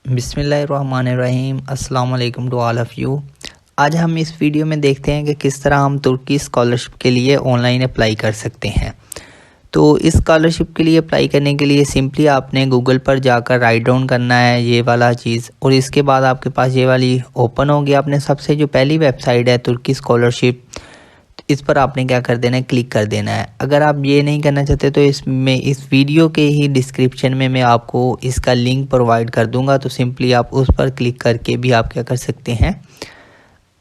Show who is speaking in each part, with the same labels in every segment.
Speaker 1: बिस्मिल्लाहिर्रहमानिर्रहीम अस्सलाम वालेकुम टू ऑल ऑफ़ यू। आज हम इस वीडियो में देखते हैं कि किस तरह हम तुर्की स्कॉलरशिप के लिए ऑनलाइन अप्लाई कर सकते हैं। तो इस स्कॉलरशिप के लिए अप्लाई करने के लिए सिंपली आपने गूगल पर जाकर राइट डाउन करना है ये वाला चीज़, और इसके बाद आपके पास ये वाली ओपन होगी। आपने सबसे जो पहली वेबसाइट है तुर्की स्कॉलरशिप, इस पर आपने क्या कर देना है, क्लिक कर देना है। अगर आप ये नहीं करना चाहते तो इसमें इस वीडियो के ही डिस्क्रिप्शन में मैं आपको इसका लिंक प्रोवाइड कर दूंगा, तो सिंपली आप उस पर क्लिक करके भी आप क्या कर सकते हैं,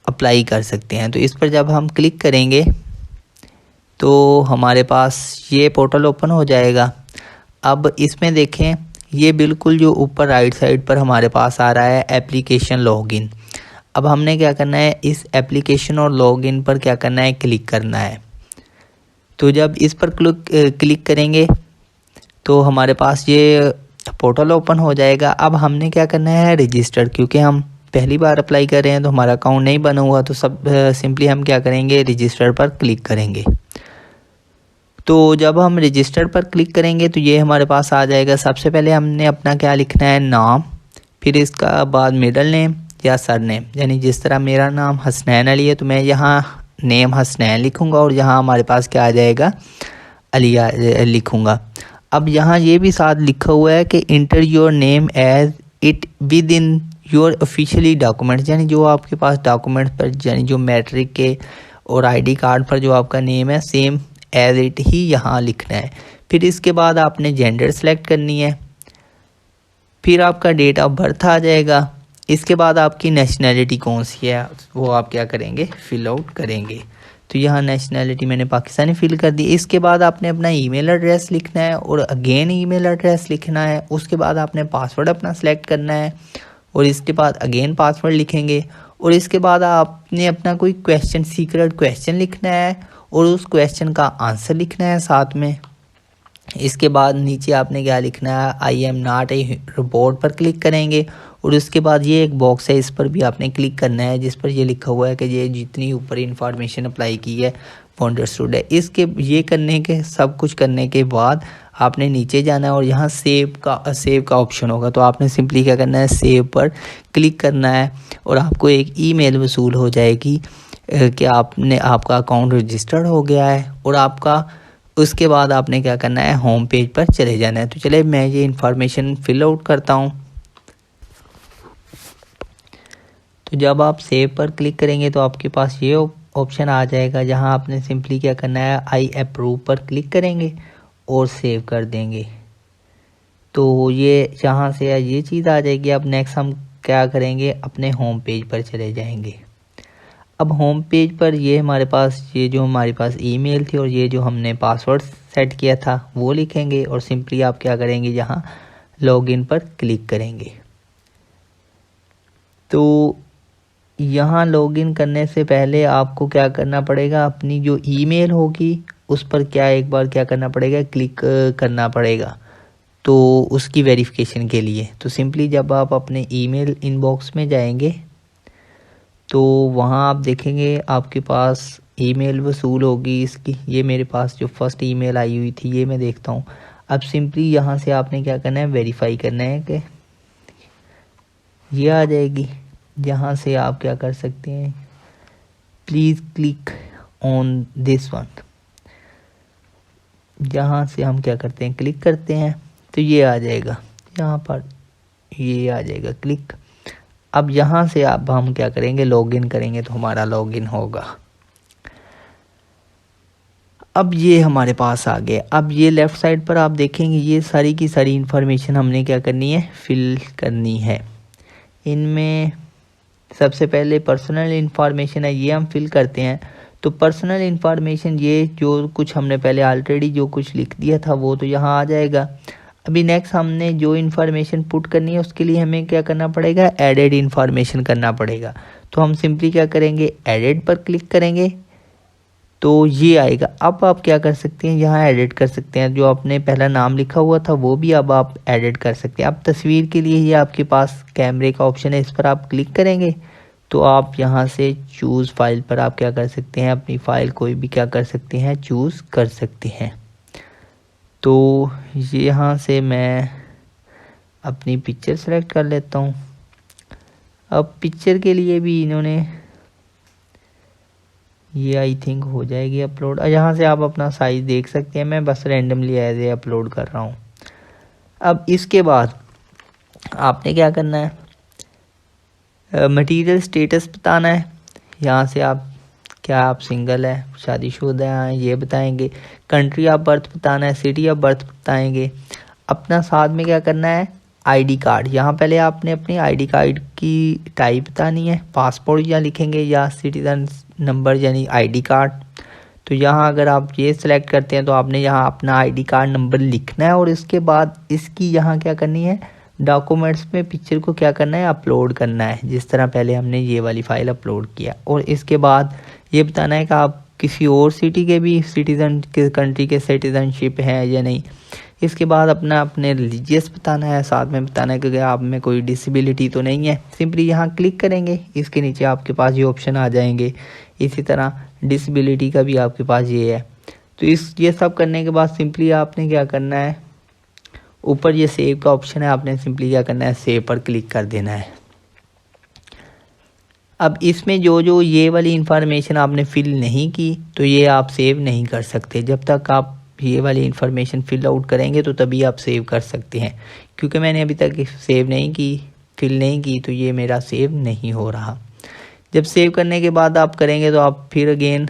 Speaker 1: अप्लाई कर सकते हैं। तो इस पर जब हम क्लिक करेंगे तो हमारे पास ये पोर्टल ओपन हो जाएगा। अब इसमें देखें, ये बिल्कुल जो ऊपर राइट साइड पर हमारे पास आ रहा है एप्लीकेशन लॉगिन। अब हमने क्या करना है, इस एप्लीकेशन और लॉगिन पर क्या करना है, क्लिक करना है। तो जब इस पर क्लिक करेंगे तो हमारे पास ये पोर्टल ओपन हो जाएगा। अब हमने क्या करना है, रजिस्टर, क्योंकि हम पहली बार अप्लाई कर रहे हैं तो हमारा अकाउंट नहीं बना हुआ, तो सिंपली हम क्या करेंगे, रजिस्टर पर क्लिक करेंगे। तो जब हम रजिस्टर पर क्लिक करेंगे तो ये हमारे पास आ जाएगा। सबसे पहले हमने अपना क्या लिखना है, नाम, फिर इसका बाद मिडल नेम या सर नेम, यानी जिस तरह मेरा नाम हसनैन अली है तो मैं यहाँ नेम हसनैन लिखूँगा और यहाँ हमारे पास क्या आ जाएगा, अलिया लिखूँगा। अब यहाँ ये भी साथ लिखा हुआ है कि enter your name as it within your officially documents, यानी जो आपके पास डॉक्यूमेंट्स पर, यानी जो मैट्रिक के और आईडी कार्ड पर जो आपका नेम है सेम एज इट ही यहाँ लिखना है। फिर इसके बाद आपने जेंडर सेलेक्ट करनी है, फिर आपका डेट ऑफ बर्थ आ जाएगा। इसके बाद आपकी नेशनैलिटी कौन सी है वो आप क्या करेंगे, फिल आउट करेंगे। तो यहाँ नेशनैलिटी मैंने पाकिस्तानी फिल कर दी। इसके बाद आपने अपना ईमेल एड्रेस लिखना है और अगेन ईमेल एड्रेस लिखना है। उसके बाद आपने पासवर्ड अपना सेलेक्ट करना है और इसके बाद अगेन पासवर्ड लिखेंगे। और इसके बाद आपने अपना कोई क्वेश्चन, सीक्रेट क्वेश्चन लिखना है और उस क्वेश्चन का आंसर लिखना है साथ में। इसके बाद नीचे आपने क्या लिखना है, I am not a robot पर क्लिक करेंगे और उसके बाद ये एक बॉक्स है, इस पर भी आपने क्लिक करना है जिस पर ये लिखा हुआ है कि ये जितनी ऊपर इंफॉर्मेशन अप्लाई की है वो अंडरस्टूड है। इसके ये करने के सब कुछ करने के बाद आपने नीचे जाना है और यहाँ सेव का ऑप्शन होगा, तो आपने सिंपली क्या करना है, सेव पर क्लिक करना है और आपको एक ईमेल वसूल हो जाएगी कि आपका अकाउंट रजिस्टर्ड हो गया है। और आपका उसके बाद आपने क्या करना है, होम पेज पर चले जाना है। तो चले मैं ये इंफॉर्मेशन फिल आउट करता हूँ। तो जब आप सेव पर क्लिक करेंगे तो आपके पास ये ऑप्शन आ जाएगा जहां आपने सिंपली क्या करना है, आई अप्रूव पर क्लिक करेंगे और सेव कर देंगे। तो ये जहां से ये चीज़ आ जाएगी। अब नेक्स्ट हम क्या करेंगे, अपने होम पेज पर चले जाएंगे। अब होम पेज पर ये हमारे पास ये जो हमारे पास ईमेल थी और ये जो हमने पासवर्ड सेट किया था वो लिखेंगे और सिंपली आप क्या करेंगे, यहाँ लॉगिन पर क्लिक करेंगे। तो यहाँ लॉगिन करने से पहले आपको क्या करना पड़ेगा, अपनी जो ईमेल होगी उस पर क्या एक बार क्या करना पड़ेगा, क्लिक करना पड़ेगा, तो उसकी वेरिफिकेशन के लिए। तो सिंपली जब आप अपने ईमेल इनबॉक्स में जाएंगे तो वहाँ आप देखेंगे आपके पास ईमेल वसूल होगी इसकी। ये मेरे पास जो फर्स्ट ईमेल आई हुई थी ये मैं देखता हूँ। अब सिंपली यहाँ से आपने क्या करना है, वेरीफाई करना है कि ये आ जाएगी। यहाँ से आप क्या कर सकते हैं, please click on this one, यहाँ से हम क्या करते हैं, क्लिक करते हैं तो ये आ जाएगा, यहाँ पर ये आ जाएगा क्लिक। अब यहाँ से आप हम क्या करेंगे, लॉगिन करेंगे तो हमारा लॉगिन होगा। अब ये हमारे पास आ गए। अब ये लेफ़्ट साइड पर आप देखेंगे ये सारी की सारी इन्फॉर्मेशन हमने क्या करनी है, फिल करनी है। इनमें सबसे पहले पर्सनल इन्फॉर्मेशन है, ये हम फिल करते हैं। तो पर्सनल इन्फॉर्मेशन ये जो कुछ हमने पहले ऑलरेडी जो कुछ लिख दिया था वो तो यहाँ आ जाएगा। अभी नेक्स्ट हमने जो इन्फॉर्मेशन पुट करनी है उसके लिए हमें क्या करना पड़ेगा, एडेड इन्फॉर्मेशन करना पड़ेगा। तो हम सिंपली क्या करेंगे, एडेड पर क्लिक करेंगे तो ये आएगा। अब आप क्या कर सकते हैं, यहाँ एडिट कर सकते हैं। जो आपने पहला नाम लिखा हुआ था वो भी अब आप एडिट कर सकते हैं। अब तस्वीर के लिए ये आपके पास कैमरे का ऑप्शन है, इस पर आप क्लिक करेंगे तो आप यहाँ से चूज़ फाइल पर आप क्या कर सकते हैं, अपनी फ़ाइल कोई भी क्या कर सकते हैं, चूज़ कर सकते हैं। तो यहाँ से मैं अपनी पिक्चर सेलेक्ट कर लेता हूँ। अब पिक्चर के लिए भी इन्होंने ये आई थिंक हो जाएगी अपलोड। यहाँ से आप अपना साइज़ देख सकते हैं, मैं बस रैंडमली एज ए अपलोड कर रहा हूँ। अब इसके बाद आपने क्या करना है, मटेरियल स्टेटस बताना है। यहाँ से आप क्या आप सिंगल है, शादीशुदा हैं, ये बताएंगे। कंट्री ऑफ बर्थ बताना है, सिटी ऑफ बर्थ बताएंगे। अपना साथ में क्या करना है, आईडी कार्ड। यहाँ पहले आपने अपनी आईडी कार्ड की टाइप बतानी है, पासपोर्ट या लिखेंगे या सिटीजन नंबर यानी आईडी कार्ड। तो यहाँ अगर आप ये सिलेक्ट करते हैं तो आपने यहाँ अपना आईडी कार्ड नंबर लिखना है और इसके बाद इसकी यहाँ क्या करनी है, डॉक्यूमेंट्स में पिक्चर को क्या करना है, अपलोड करना है, जिस तरह पहले हमने ये वाली फ़ाइल अपलोड किया। और इसके बाद ये बताना है कि आप किसी और सिटी के भी सिटीज़न के कंट्री के सिटीज़नशिप हैं या नहीं। इसके बाद अपने रिलीजियस बताना है, साथ में बताना है कि आप में कोई डिसेबिलिटी तो नहीं है। सिंपली यहाँ क्लिक करेंगे, इसके नीचे आपके पास ये ऑप्शन आ जाएंगे। इसी तरह डिसेबिलिटी का भी आपके पास ये है। तो ये सब करने के बाद सिंपली आपने क्या करना है, ऊपर ये सेव का ऑप्शन है, आपने सिंपली क्या करना है, सेव पर क्लिक कर देना है। अब इसमें जो ये वाली इंफॉर्मेशन आपने फिल नहीं की तो ये आप सेव नहीं कर सकते। जब तक आप ये वाली इंफॉर्मेशन फिल आउट करेंगे तो तभी आप सेव कर सकते हैं। क्योंकि मैंने अभी तक सेव नहीं की, फिल नहीं की, तो ये मेरा सेव नहीं हो रहा। जब सेव करने के बाद आप करेंगे तो आप फिर अगेन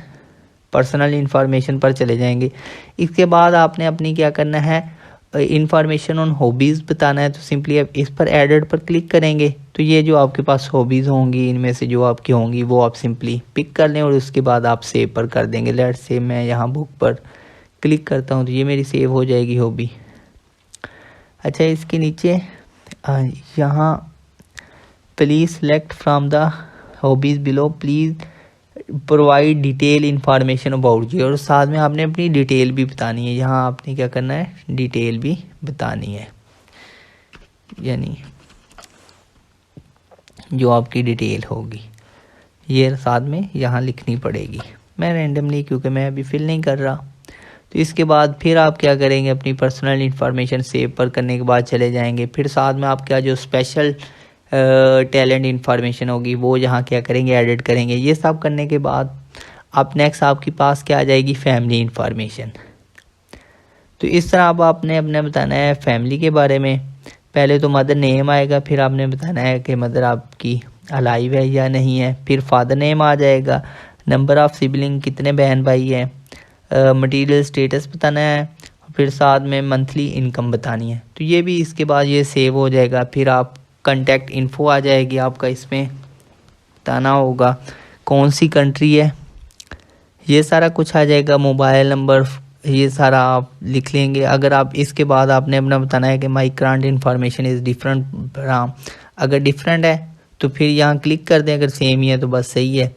Speaker 1: पर्सनल इंफॉर्मेशन पर चले जाएंगे। इसके बाद आपने अपनी क्या करना है, इंफॉर्मेशन ऑन हॉबीज़ बताना है। तो सिंपली आप इस पर एडेड पर क्लिक करेंगे तो ये जो आपके पास हॉबीज़ होंगी, इनमें से जो आपकी होंगी वो आप सिंपली पिक कर लें और उसके बाद आप सेव पर कर देंगे। लेट्स से मैं यहाँ बुक पर क्लिक करता हूँ तो ये मेरी सेव हो जाएगी हॉबी। अच्छा, इसके नीचे यहाँ please select from the hobbies below, please provide detail information about you, और साथ में आपने अपनी डिटेल भी बतानी है। यहाँ आपने क्या करना है, डिटेल भी बतानी है, यानी जो आपकी डिटेल होगी ये साथ में यहाँ लिखनी पड़ेगी। मैं रैंडमली, क्योंकि मैं अभी फिल नहीं कर रहा। तो इसके बाद फिर आप क्या करेंगे, अपनी पर्सनल इंफॉर्मेशन सेव पर करने के बाद चले जाएंगे। फिर साथ में आप क्या जो स्पेशल टैलेंट इंफॉर्मेशन होगी वो यहाँ क्या करेंगे, एडिट करेंगे। ये सब करने के बाद आप नेक्स्ट आपके पास क्या आ जाएगी, फैमिली इंफॉर्मेशन। तो इस तरह अब आपने अपने बताना है फैमिली के बारे में। पहले तो मदर नेम आएगा, फिर आपने बताना है कि मदर आपकी अलाइव है या नहीं है। फिर फादर नेम आ जाएगा, नंबर ऑफ सिबलिंग कितने बहन भाई हैं, मटेरियल स्टेटस बताना है, फिर साथ में मंथली इनकम बतानी है। तो ये भी इसके बाद ये सेव हो जाएगा। फिर आप कॉन्टैक्ट इन्फो आ जाएगी आपका, इसमें बताना होगा कौन सी कंट्री है, ये सारा कुछ आ जाएगा। मोबाइल नंबर ये सारा आप लिख लेंगे। अगर आप इसके बाद आपने अपना बताना है कि my current information is different from, अगर डिफरेंट है तो फिर यहाँ क्लिक कर दें, अगर सेम ही है तो बस सही है।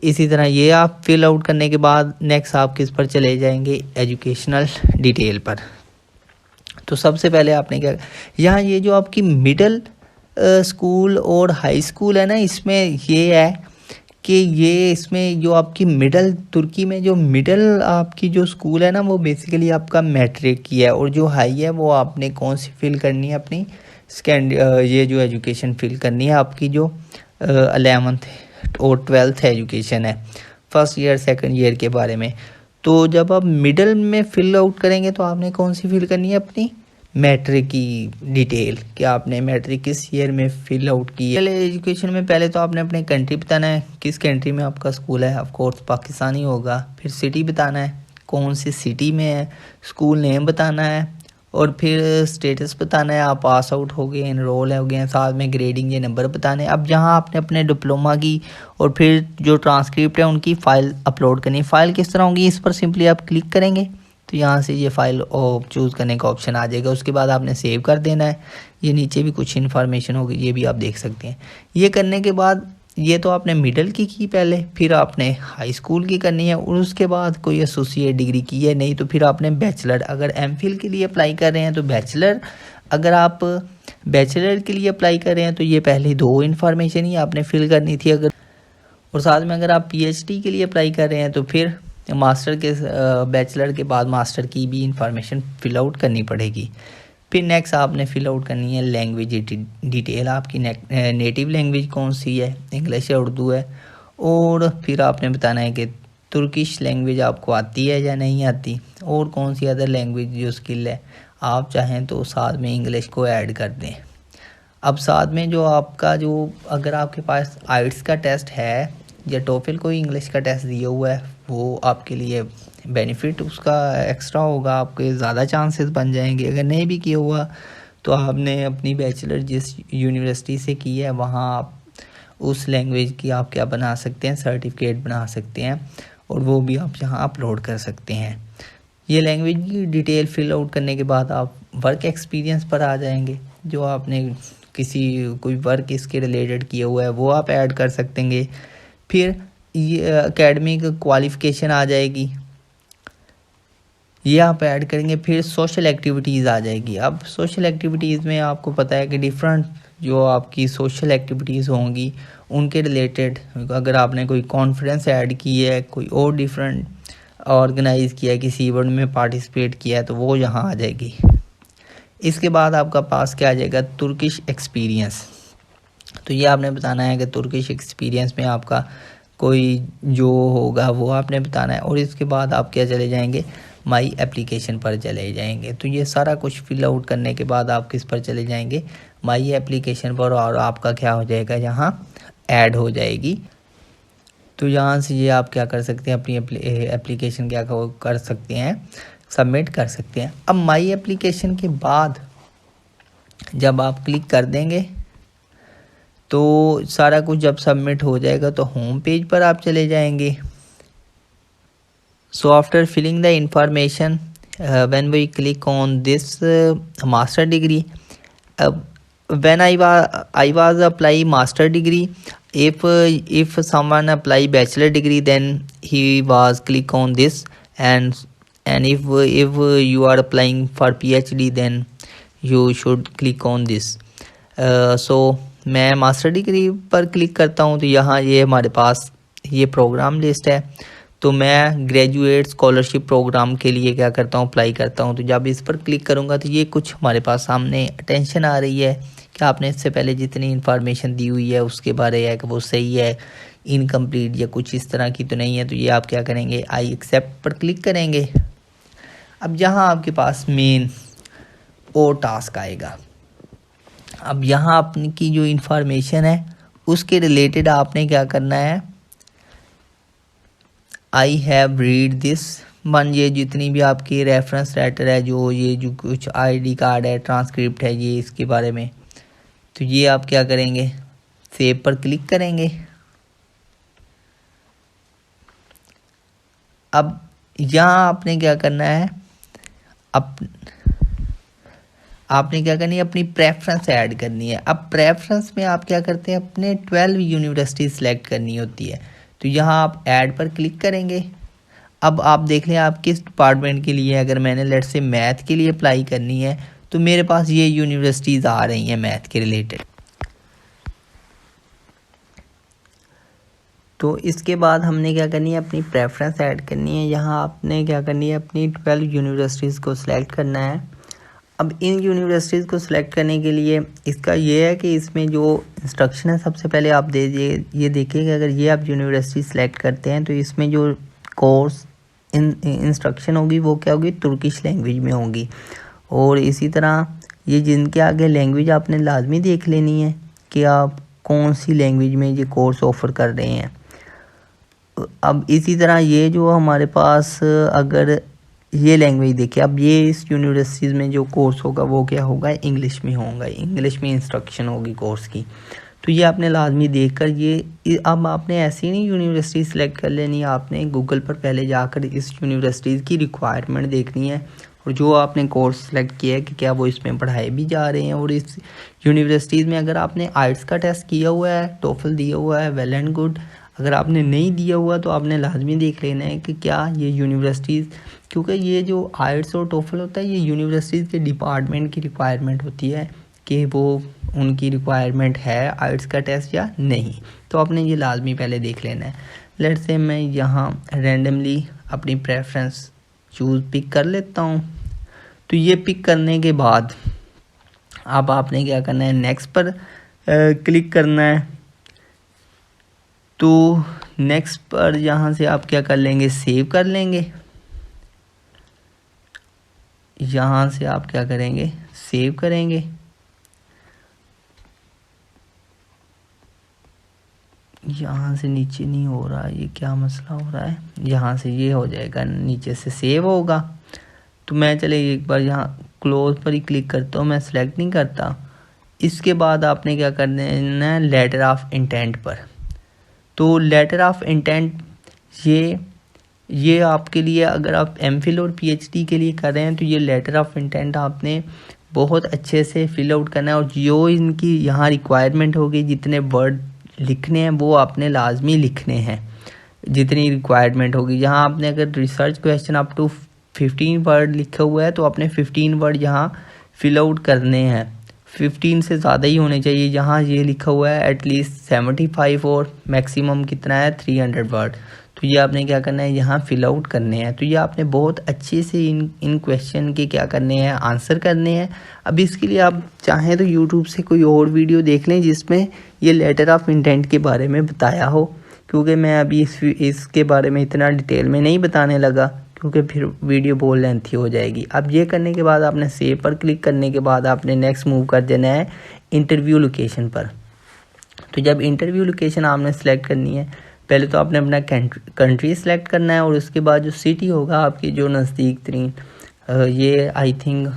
Speaker 1: इसी तरह ये आप फिल आउट करने के बाद नेक्स्ट आप किस पर चले जाएंगे, एजुकेशनल डिटेल पर। तो सबसे पहले आपने क्या, यहाँ ये जो आपकी मिडिल स्कूल और हाई स्कूल है ना, इसमें ये है कि ये इसमें जो आपकी मिडिल, तुर्की में जो मिडिल आपकी जो स्कूल है ना वो बेसिकली आपका मैट्रिक की है, और जो हाई है वो आपने कौन सी फिल करनी है, अपनी ये जो एजुकेशन फिल करनी है आपकी जो 11th और 12th एजुकेशन है, फर्स्ट ईयर सेकंड ईयर के बारे में। तो जब आप मिडिल में फिल आउट करेंगे तो आपने कौन सी फिल करनी है, अपनी मैट्रिक की डिटेल, कि आपने मैट्रिक किस ईयर में फिल आउट की है। पहले एजुकेशन में पहले तो आपने अपने कंट्री बताना है, किस कंट्री में आपका स्कूल है, ऑफ कोर्स पाकिस्तानी होगा। फिर सिटी बताना है, कौन सी सिटी में है, स्कूल नेम बताना है, और फिर स्टेटस बताना है, आप पास आउट हो गए, इनरोल हो गए, साथ में ग्रेडिंग ये नंबर बताने। अब जहाँ आपने अपने डिप्लोमा की और फिर जो ट्रांसक्रिप्ट है उनकी फ़ाइल अपलोड करनी है। फ़ाइल किस तरह होगी, इस पर सिंपली आप क्लिक करेंगे तो यहाँ से ये फ़ाइल चूज़ करने का ऑप्शन आ जाएगा। उसके बाद आपने सेव कर देना है। ये नीचे भी कुछ इन्फॉर्मेशन होगी, ये भी आप देख सकते हैं। ये करने के बाद ये तो आपने मिडिल की पहले, फिर आपने हाई स्कूल की करनी है, और उसके बाद कोई एसोसिएट डिग्री की है, नहीं तो फिर आपने बैचलर, अगर एमफिल के लिए अप्लाई कर रहे हैं तो बैचलर, अगर आप बैचलर के लिए अप्लाई कर रहे हैं तो ये पहले 2 इन्फॉर्मेशन ही आपने फिल करनी थी। अगर और साथ में अगर आप पीएचडी के लिए अप्लाई कर रहे हैं तो फिर मास्टर के बैचलर के बाद मास्टर की भी इंफॉर्मेशन फिल आउट करनी पड़ेगी। फिर नेक्स्ट आपने फिल आउट करनी है लैंग्वेज डिटेल, आपकी नेटिव लैंग्वेज कौन सी है, इंग्लिश या उर्दू है। और फिर आपने बताना है कि तुर्किश लैंग्वेज आपको आती है या नहीं आती, और कौन सी अदर लैंग्वेज जो स्किल है। आप चाहें तो साथ में इंग्लिश को ऐड कर दें। अब साथ में जो आपका जो अगर आपके पास आइट्स का टेस्ट है या टोफल कोई इंग्लिश का टेस्ट दिया हुआ है, वो आपके लिए बेनिफिट उसका एक्स्ट्रा होगा, आपके ज़्यादा चांसेस बन जाएंगे। अगर नहीं भी किया हुआ तो आपने अपनी बैचलर जिस यूनिवर्सिटी से की है वहाँ आप उस लैंग्वेज की आप क्या बना सकते हैं, सर्टिफिकेट बना सकते हैं, और वो भी आप यहाँ अपलोड कर सकते हैं। ये लैंग्वेज की डिटेल फिल आउट करने के बाद आप वर्क एक्सपीरियंस पर आ जाएंगे। जो आपने कोई वर्क इसके रिलेटेड किया हुआ है वो आप ऐड कर सकेंगे। फिर ये एकेडमिक क्वालिफ़िकेशन आ जाएगी, ये आप ऐड करेंगे। फिर सोशल एक्टिविटीज़ आ जाएगी। अब सोशल एक्टिविटीज़ में आपको पता है कि डिफरेंट जो आपकी सोशल एक्टिविटीज़ होंगी उनके रिलेटेड, अगर आपने कोई कॉन्फ्रेंस ऐड की है, कोई और डिफरेंट ऑर्गेनाइज़ किया है, किसी इवेंट में पार्टिसिपेट किया है, तो वो यहाँ आ जाएगी। इसके बाद आपका पास क्या आ जाएगा, तुर्किश एक्सपीरियंस। तो ये आपने बताना है कि तुर्किश एक्सपीरियंस में आपका कोई जो होगा वो आपने बताना है। और इसके बाद आप क्या चले जाएंगे, माई एप्लीकेशन पर चले जाएंगे। तो ये सारा कुछ फिल आउट करने के बाद आप किस पर चले जाएंगे, माई एप्लीकेशन पर, और आपका क्या हो जाएगा, यहाँ ऐड हो जाएगी। तो यहाँ से ये आप क्या कर सकते हैं, अपनी एप्लीकेशन क्या कर सकते हैं, सबमिट कर सकते हैं। अब माई एप्लीकेशन के बाद जब आप क्लिक कर देंगे तो सारा कुछ जब सबमिट हो जाएगा तो होम पेज पर आप चले जाएंगे। So after filling the information when we click on this master degree, when I was apply master degree, if someone apply bachelor degree then he was click on this, and if you are applying for PhD then you should click on this. So मैं master degree पर click करता हूँ तो यहाँ ये हमारे पास ये programme list है। तो मैं ग्रेजुएट स्कॉलरशिप प्रोग्राम के लिए क्या करता हूँ, अप्लाई करता हूँ। तो जब इस पर क्लिक करूँगा तो ये कुछ हमारे पास सामने अटेंशन आ रही है कि आपने इससे पहले जितनी इन्फॉर्मेशन दी हुई है उसके बारे है कि वो सही है, इनकम्प्लीट या कुछ इस तरह की तो नहीं है। तो ये आप क्या करेंगे, आई एक्सेप्ट पर क्लिक करेंगे। अब यहाँ आपके पास मेन और टास्क आएगा। अब यहाँ अपनी की जो इन्फॉर्मेशन है उसके रिलेटेड आपने क्या करना है, I have read this one, ये जितनी भी आपकी रेफरेंस लेटर है, जो ये जो कुछ आईडी कार्ड है, ट्रांसक्रिप्ट है, ये इसके बारे में, तो ये आप क्या करेंगे, सेव पर क्लिक करेंगे। अब यहाँ आपने क्या करना है, आपने क्या करनी है, अपनी प्रेफरेंस ऐड करनी है। अब प्रेफरेंस में आप क्या करते हैं, अपने 12 यूनिवर्सिटी सेलेक्ट करनी होती है। तो यहाँ आप ऐड पर क्लिक करेंगे। अब आप देख लें आप किस डिपार्टमेंट के लिए, अगर मैंने लेट से मैथ के लिए अप्लाई करनी है तो मेरे पास ये यूनिवर्सिटीज़ आ रही हैं मैथ के रिलेटेड। तो इसके बाद हमने क्या करनी है, अपनी प्रेफरेंस ऐड करनी है। यहाँ आपने क्या करनी है, अपनी 12 यूनिवर्सिटीज़ को सिलेक्ट करना है। अब इन यूनिवर्सिटीज़ को सिलेक्ट करने के लिए इसका ये है कि इसमें जो इंस्ट्रक्शन है, सबसे पहले आप ये देखिए कि अगर ये आप यूनिवर्सिटी सिलेक्ट करते हैं तो इसमें जो कोर्स इंस्ट्रक्शन होगी वो क्या होगी, तुर्किश लैंग्वेज में होगी। और इसी तरह ये जिनके आगे लैंग्वेज आपने लाजमी देख लेनी है कि आप कौन सी लैंग्वेज में ये कोर्स ऑफ़र कर रहे हैं। अब इसी तरह ये जो हमारे पास अगर ये लैंग्वेज देखिए, अब ये इस यूनिवर्सिटीज़ में जो कोर्स होगा वो क्या होगा, इंग्लिश में होगा, इंग्लिश में इंस्ट्रक्शन होगी कोर्स की। तो ये आपने लाजमी देखकर ये अब आपने ऐसी नहीं यूनिवर्सिटी सिलेक्ट कर लेनी, आपने गूगल पर पहले जाकर इस यूनिवर्सिटीज़ की रिक्वायरमेंट देखनी है और जो आपने कोर्स सेलेक्ट किया है कि क्या वो इसमें पढ़ाए भी जा रहे हैं। और इस यूनिवर्सिटीज़ में अगर आपने आइट्स का टेस्ट किया हुआ है, टोफल दिया हुआ है, वेल एंड गुड। अगर आपने नहीं दिया हुआ तो आपने लाजमी देख लेना है कि क्या ये यूनिवर्सिटीज़, क्योंकि ये जो आइट्स और टोफल होता है ये यूनिवर्सिटीज़ के डिपार्टमेंट की रिक्वायरमेंट होती है कि वो उनकी रिक्वायरमेंट है आइट्स का टेस्ट या नहीं। तो आपने ये लाजमी पहले देख लेना है। लेट से मैं यहाँ रैंडमली अपनी प्रेफरेंस पिक कर लेता हूँ। तो ये पिक करने के बाद अब आपने क्या करना है, नेक्स्ट पर क्लिक करना है। तो नेक्स्ट पर यहाँ से आप क्या कर लेंगे, सेव कर लेंगे। यहाँ से आप क्या करेंगे, सेव करेंगे। यहाँ से नीचे नहीं हो रहा, ये क्या मसला हो रहा है। यहाँ से ये हो जाएगा, नीचे से सेव होगा। तो मैं चले एक बार यहाँ क्लोज पर ही क्लिक करता हूँ, मैं सेलेक्ट नहीं करता। इसके बाद आपने क्या करना है, लेटर ऑफ इंटेंट पर। तो लेटर ऑफ इंटेंट ये आपके लिए, अगर आप एमफिल और पीएचडी के लिए कर रहे हैं तो ये लेटर ऑफ इंटेंट आपने बहुत अच्छे से फिल आउट करना है। और जो इनकी यहाँ रिक्वायरमेंट होगी, जितने वर्ड लिखने हैं वो आपने लाजमी लिखने हैं, जितनी रिक्वायरमेंट होगी। यहाँ आपने अगर research question up to 15 word लिखा हुआ है तो आपने 15 वर्ड यहाँ फिल आउट करने हैं। 15 से ज़्यादा ही होने चाहिए। यहाँ ये लिखा हुआ है एटलीस्ट 75 और मैक्सिमम कितना है 300 वर्ड। तो ये आपने क्या करना है, यहाँ फिल आउट करने हैं। तो ये आपने बहुत अच्छे से इन क्वेश्चन के क्या करने हैं, आंसर करने हैं। अब इसके लिए आप चाहें तो यूट्यूब से कोई और वीडियो देख लें जिसमें ये लेटर ऑफ इंटेंट के बारे में बताया हो, क्योंकि मैं अभी इसके बारे में इतना डिटेल में नहीं बताने लगा, क्योंकि फिर वीडियो बहुत लेंथी हो जाएगी। अब ये करने के बाद आपने सेव पर क्लिक करने के बाद आपने नेक्स्ट मूव कर देना है इंटरव्यू लोकेशन पर। तो जब इंटरव्यू लोकेशन आपने सेलेक्ट करनी है, पहले तो आपने अपना कंट्री सेलेक्ट करना है और उसके बाद जो सिटी होगा आपकी जो नज़दीक तरीन, ये आई थिंक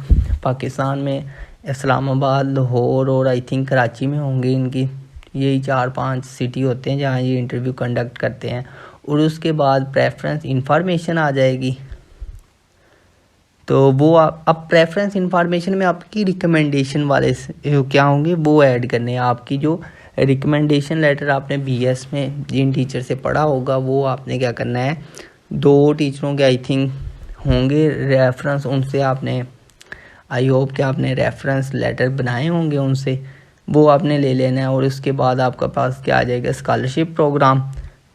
Speaker 1: पाकिस्तान में इस्लामाबाद, लाहौर और आई थिंक कराची में होंगे इनकी। यही 4-5 सिटी होते हैं जहाँ ये इंटरव्यू कंडक्ट करते हैं। और उसके बाद प्रेफरेंस इंफॉर्मेशन आ जाएगी। तो वो अब प्रेफरेंस इंफॉर्मेशन में आपकी रिकमेंडेशन वाले क्या होंगे वो ऐड करने हैं। आपकी जो रिकमेंडेशन लेटर आपने बीएस में जिन टीचर से पढ़ा होगा वो आपने क्या करना है, 2 टीचरों के आई थिंक होंगे रेफरेंस, उनसे आपने आई होप कि आपने रेफरेंस लेटर बनाए होंगे उनसे, वो आपने ले लेना है। और उसके बाद आपके पास क्या आ जाएगा, स्कॉलरशिप प्रोग्राम।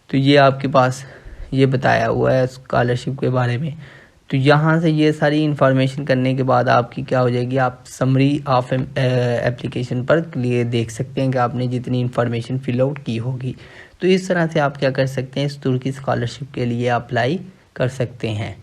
Speaker 1: तो ये आपके पास ये बताया हुआ है स्कॉलरशिप के बारे में। तो यहाँ से ये सारी इन्फॉर्मेशन करने के बाद आपकी क्या हो जाएगी, आप समरी ऑफ एप्लीकेशन पर क्लियर देख सकते हैं कि आपने जितनी इन्फॉर्मेशन फिल आउट की होगी। तो इस तरह से आप क्या कर सकते हैं, इस तुर्की स्कॉलरशिप के लिए अप्लाई कर सकते हैं।